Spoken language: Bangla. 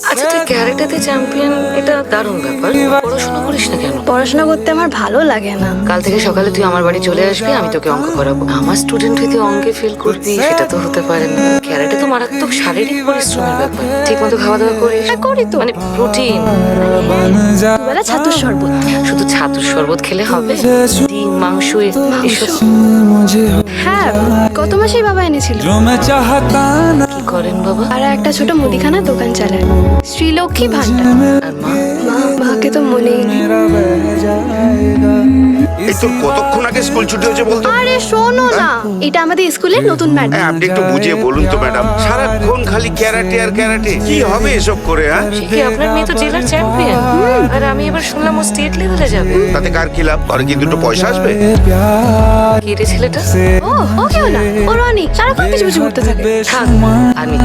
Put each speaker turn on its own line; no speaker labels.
আচ্ছা তুই ক্যারাটেতে চ্যাম্পিয়ন, এটা দারুণ ব্যাপার। পড়াশোনা করিস না কেন?
পড়াশোনা করতে আমার ভালো লাগে না।
কাল থেকে সকালে তুই আমার বাড়ি চলে আসবি, আমি তোকে অঙ্ক করাবো। আমার স্টুডেন্ট হয়ে তুই অঙ্কে ফেল করবি, সেটা তো হতে পারে না। ক্যারাটে তো মারাত্মক শারীরিক পরিশ্রমের ব্যাপার। ঠিক মতো খাওয়া দাওয়া করিস?
হ্যাঁ, করি তো।
মানে প্রোটিন।
দুবেলা ছাতুর শরবত।
শুধু ছাতুর শরবত খেলে হবে? ডিম, মাংস এসব
হ্যাঁ, গত মাসেই বাবা এনেছিল।
কি করেন বাবা?
আর একটা ছোট মুদিখানা দোকান চালায়, শ্রীলক্ষ্মী ভান্ডার।
আর মা?
মাকে তো মনেই নেই।
এই তোর কতক্ষণ আগে স্কুল ছুটি হয়েছে বলতো?
আরে শোনো না, এটা আমাদের স্কুলের নতুন ম্যাডাম।
হ্যাঁ, আপনি একটু বুঝিয়ে বলুন তো ম্যাডাম। সারাক্ষণ খালি ক্যারাটে আর ক্যারাটে, কি হবে এসব করে? হ্যাঁ,
সে কি, আপনার মেয়ে তো জেলার চ্যাম্পিয়ন, আর আমি এবার শুনলাম ও স্টেট লেভেলে যাবে।
তাতে কার কি লাভ? আর কি দুটো পয়সা আসবে?
কি রে ছেলেটা?
ও কেউ না, ও রনি, সারাক্ষণ পিছু পিছু ঘুরতে থাকে।
থাক, আমি